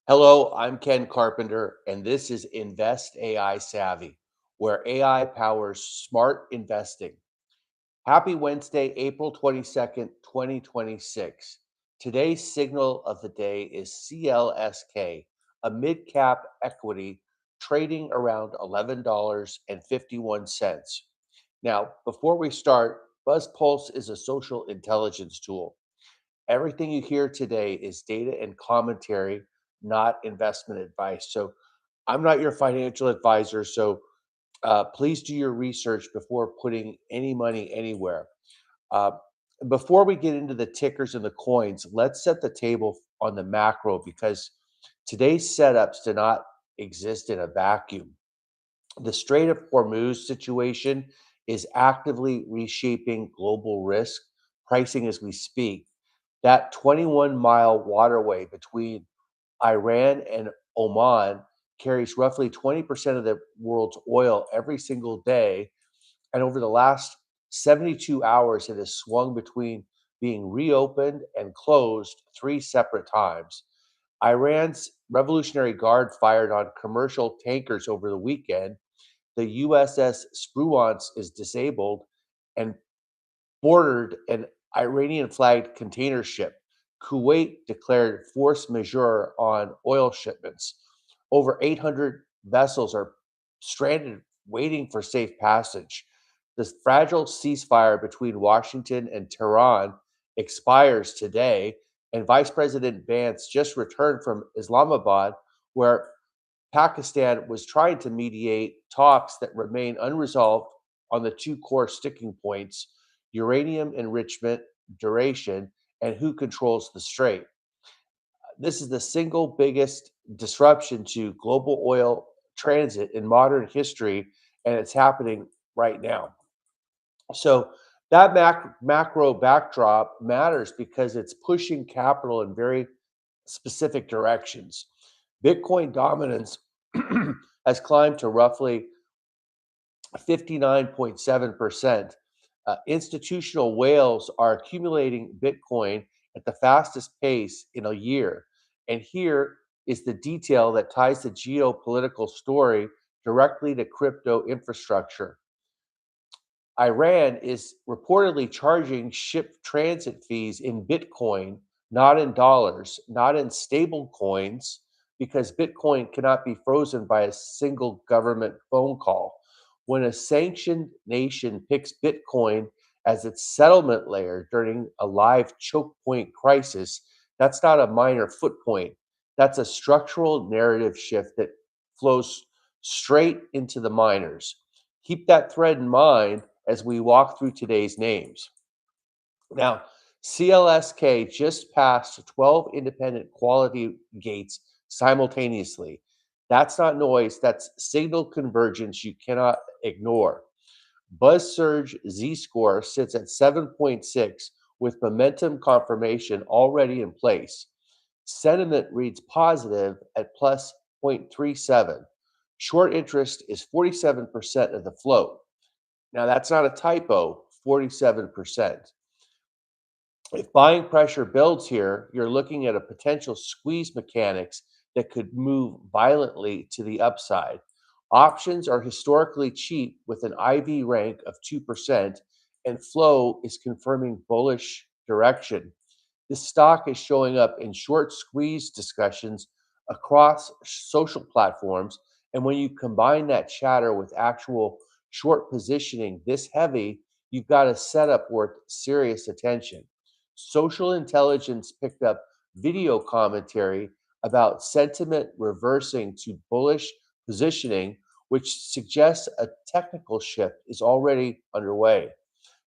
Hello, I'm Ken Carpenter, and this is Invest AI Savvy, where AI powers smart investing. Happy Wednesday, April 22nd, 2026. Today's signal of the day is CLSK, a mid cap equity trading around $11.51. Now, before we start, BuzzPulse is a social intelligence tool. Everything you hear today is data and commentary, not investment advice. So I'm not your financial advisor. So please do your research before putting any money anywhere. Uh, Before we get into the tickers and the coins, let's set the table on the macro because today's setups do not exist in a vacuum. The Strait of Hormuz situation is actively reshaping global risk pricing as we speak. That 21-mile waterway between Iran and Oman carries roughly 20% of the world's oil every single day. And over the last 72 hours, it has swung between being reopened and closed three separate times. Iran's Revolutionary Guard fired on commercial tankers over the weekend. The USS Spruance is disabled and boarded an Iranian-flagged container ship. Kuwait declared force majeure on oil shipments. Over 800 vessels are stranded waiting for safe passage. This fragile ceasefire between Washington and Tehran expires today, and Vice President Vance just returned from Islamabad, where Pakistan was trying to mediate talks that remain unresolved on the two core sticking points: uranium enrichment, duration, and who controls the strait. This is the single biggest disruption to global oil transit in modern history, and it's happening right now. So, that macro backdrop matters because it's pushing capital in very specific directions. Bitcoin dominance has climbed to roughly 59.7%. Institutional whales are accumulating Bitcoin at the fastest pace in a year. And here is the detail that ties the geopolitical story directly to crypto infrastructure. Iran is reportedly charging ship transit fees in Bitcoin, not in dollars, not in stable coins, because Bitcoin cannot be frozen by a single government phone call. When a sanctioned nation picks Bitcoin as its settlement layer during a live choke point crisis, that's not a minor foot point. That's a structural narrative shift that flows straight into the miners. Keep that thread in mind as we walk through today's names. Now, CLSK just passed 12 independent quality gates simultaneously. That's not noise, that's signal convergence you cannot ignore. BuzzSurge Z-score sits at 7.6 with momentum confirmation already in place. Sentiment reads positive at plus 0.37. Short interest is 47% of the float. Now, that's not a typo, 47%. If buying pressure builds here, you're looking at a potential squeeze mechanics that could move violently to the upside. Options are historically cheap with an IV rank of 2%, and flow is confirming bullish direction. This stock is showing up in short squeeze discussions across social platforms. And when you combine that chatter with actual short positioning this heavy, you've got a setup worth serious attention. Social intelligence picked up video commentary about sentiment reversing to bullish positioning, which suggests a technical shift is already underway.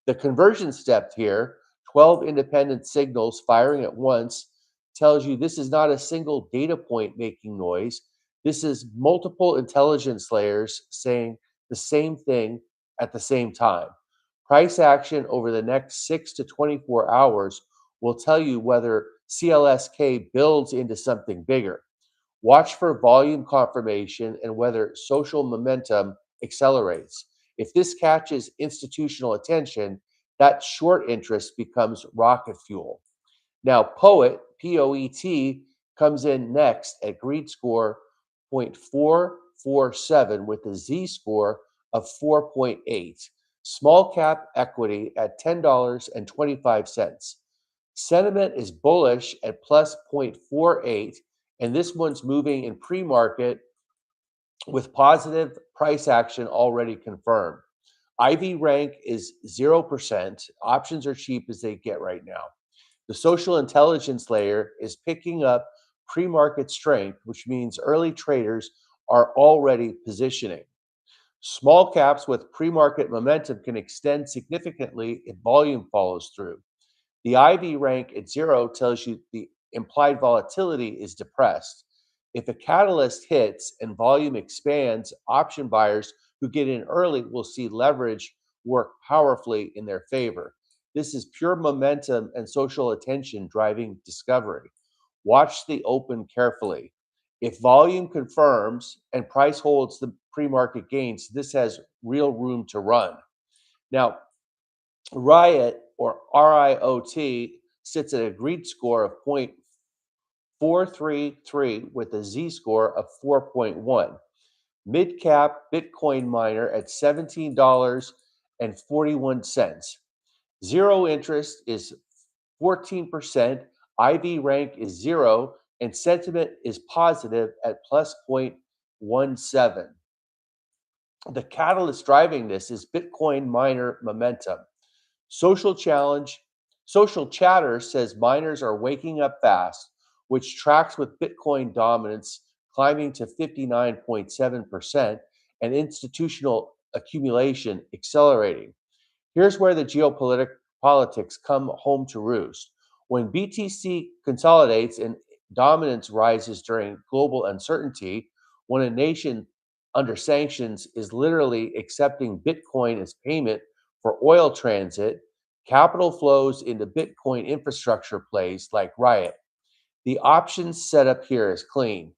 The conversion step here, 12 independent signals firing at once, tells you this is not a single data point making noise. This is multiple intelligence layers saying the same thing at the same time. Price action over the next 6 to 24 hours will tell you whether CLSK builds into something bigger. Watch for volume confirmation and whether social momentum accelerates. If this catches institutional attention, that short interest becomes rocket fuel. Now, Poet, POET, comes in next at greed score 0.447 with a Z score of 4.8. Small cap equity at $10.25. Sentiment is bullish at plus 0.48, and this one's moving in pre-market with positive price action already confirmed. IV rank is 0%. Options are cheap as they get right now. The social intelligence layer is picking up pre-market strength, which means early traders are already positioning. Small caps with pre-market momentum can extend significantly if volume follows through. The IV rank at 0 tells you the implied volatility is depressed. If a catalyst hits and volume expands, option buyers who get in early will see leverage work powerfully in their favor. This is pure momentum and social attention driving discovery. Watch the open carefully. If volume confirms and price holds the pre-market gains, this has real room to run. Now, RIOT or RIOT sits at a greed score of 0.433 with a Z score of 4.1. Mid cap Bitcoin miner at $17.41. Zero interest is 14%. IV rank is 0, and sentiment is positive at plus 0.17. The catalyst driving this is Bitcoin miner momentum. Social challenge, social chatter says miners are waking up fast, which tracks with Bitcoin dominance climbing to 59.7% and institutional accumulation accelerating. Here's where the geopolitics come home to roost. When BTC consolidates and dominance rises during global uncertainty, when a nation under sanctions is literally accepting Bitcoin as payment for oil transit, capital flows into Bitcoin infrastructure plays like RIOT. The options setup here is clean.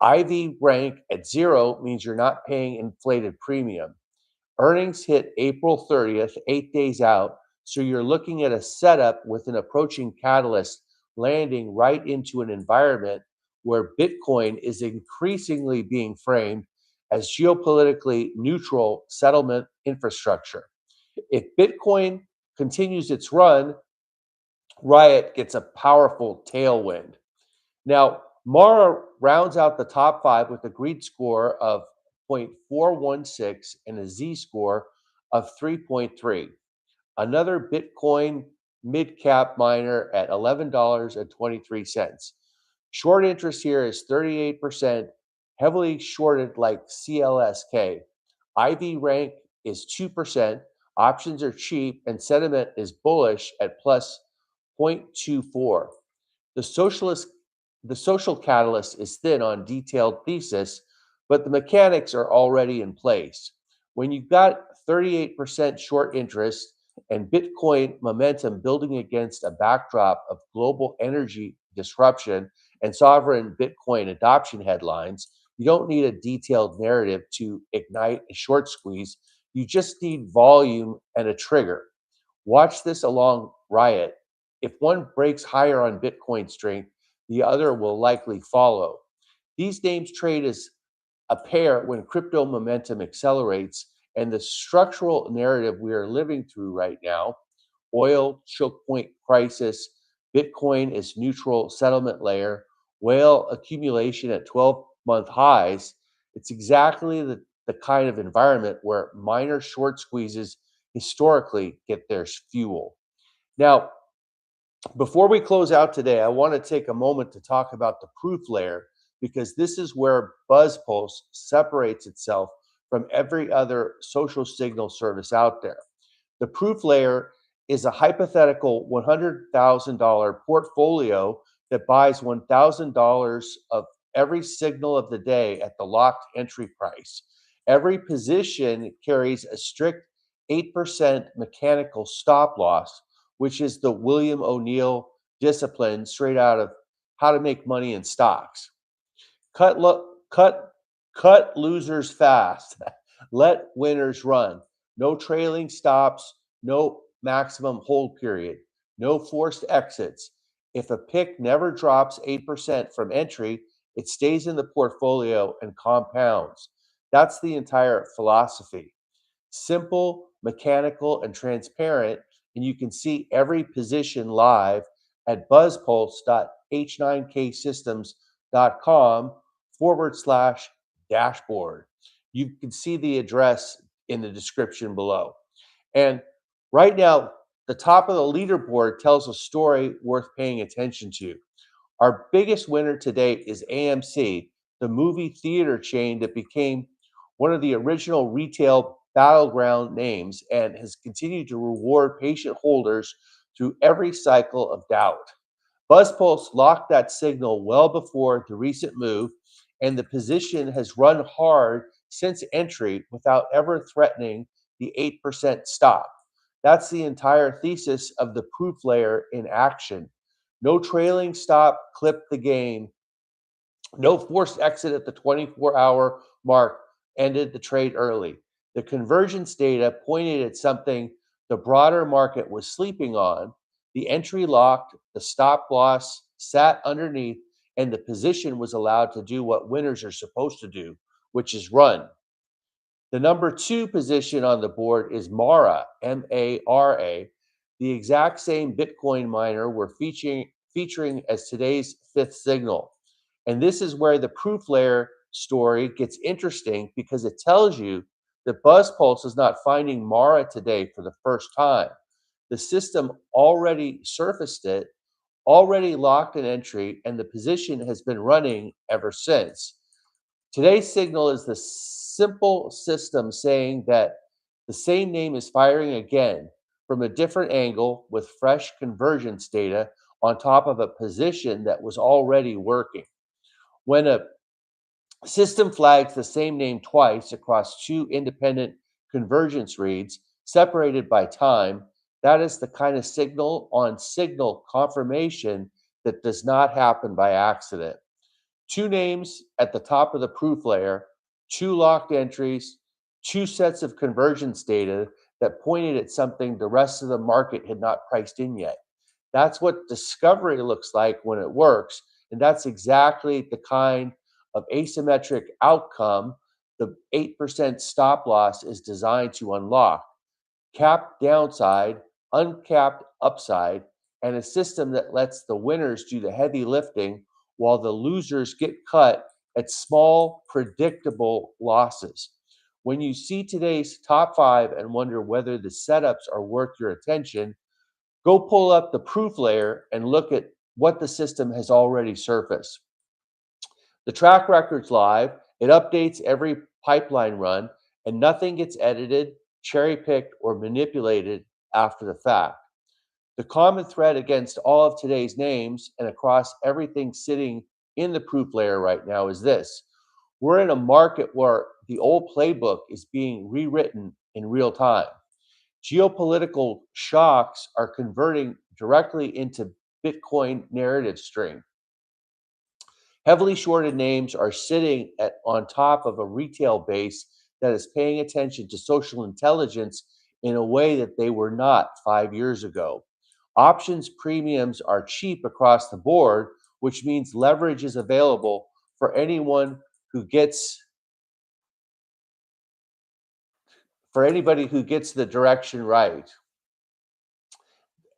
IV rank at 0 means you're not paying inflated premium. Earnings hit April 30th, 8 days out, so you're looking at a setup with an approaching catalyst landing right into an environment where Bitcoin is increasingly being framed as geopolitically neutral settlement infrastructure. If Bitcoin continues its run, RIOT gets a powerful tailwind. Now, MARA rounds out the top five with a greed score of 0.416 and a Z score of 3.3. Another Bitcoin mid cap miner at $11.23. Short interest here is 38%, heavily shorted like CLSK. IV rank is 2%. Options are cheap, and sentiment is bullish at plus 0.24. The socialist the social catalyst is thin on detailed thesis, but the mechanics are already in place. When you've got 38% short interest and Bitcoin momentum building against a backdrop of global energy disruption and sovereign Bitcoin adoption headlines, you don't need a detailed narrative to ignite a short squeeze. You just need volume and a trigger. Watch this along RIOT. If one breaks higher on Bitcoin strength, the other will likely follow. These names trade as a pair when crypto momentum accelerates, and the structural narrative we are living through right now, oil chokepoint crisis, Bitcoin is neutral settlement layer, whale accumulation at 12-month highs, it's exactly the kind of environment where minor short squeezes historically get their fuel. Now, before we close out today, I want to take a moment to talk about the proof layer because this is where BuzzPulse separates itself from every other social signal service out there. The proof layer is a hypothetical $100,000 portfolio that buys $1,000 of every signal of the day at the locked entry price. Every position carries a strict 8% mechanical stop loss, which is the William O'Neill discipline straight out of How to Make Money in Stocks. Cut, cut, cut losers fast. Let winners run. No trailing stops, no maximum hold period, no forced exits. If a pick never drops 8% from entry, it stays in the portfolio and compounds. That's the entire philosophy. Simple, mechanical, and transparent, and you can see every position live at buzzpulse.h9ksystems.com/dashboard. You can see the address in the description below. And right now, the top of the leaderboard tells a story worth paying attention to. Our biggest winner to date is AMC, the movie theater chain that became one of the original retail battleground names and has continued to reward patient holders through every cycle of doubt. BuzzPulse locked that signal well before the recent move, and the position has run hard since entry without ever threatening the 8% stop. That's the entire thesis of the proof layer in action. No trailing stop clipped the game. No forced exit at the 24-hour mark ended the trade early. The convergence data pointed at something the broader market was sleeping on. The entry locked, the stop loss sat underneath, and the position was allowed to do what winners are supposed to do, which is run. The number two position on the board is MARA, MARA, the exact same Bitcoin miner we're featuring as today's fifth signal. And this is where the proof layer story gets interesting because it tells you that BuzzPulse is not finding MARA today for the first time. The system already surfaced it, already locked an entry, and the position has been running ever since. Today's signal is the simple system saying that the same name is firing again from a different angle with fresh convergence data on top of a position that was already working. When a system flags the same name twice across two independent convergence reads separated by time, that is the kind of signal on signal confirmation that does not happen by accident. Two names at the top of the proof layer, two locked entries, two sets of convergence data that pointed at something the rest of the market had not priced in yet. That's what discovery looks like when it works. And that's exactly the kind of asymmetric outcome the 8% stop loss is designed to unlock. Capped downside, uncapped upside, and a system that lets the winners do the heavy lifting while the losers get cut at small, predictable losses. When you see today's top five and wonder whether the setups are worth your attention, go pull up the proof layer and look at what the system has already surfaced. The track record's live, it updates every pipeline run, and nothing gets edited, cherry picked, or manipulated after the fact. The common thread against all of today's names and across everything sitting in the proof layer right now is this: we're in a market where the old playbook is being rewritten in real time. Geopolitical shocks are converting directly into Bitcoin narrative string. Heavily shorted names are sitting on top of a retail base that is paying attention to social intelligence in a way that they were not 5 years ago. Options premiums are cheap across the board, which means leverage is available who gets for anybody who gets the direction right.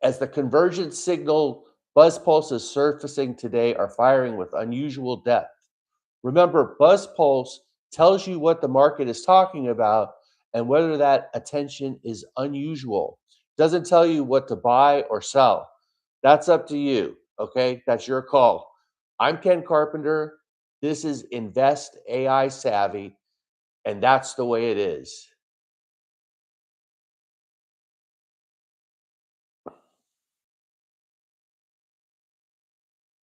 As the convergence signal buzz pulses surfacing today are firing with unusual depth. Remember, buzz pulse tells you what the market is talking about and whether that attention is unusual. Doesn't tell you what to buy or sell. That's up to you. Okay, that's your call. I'm Ken Carpenter. This is Invest AI Savvy, and that's the way it is.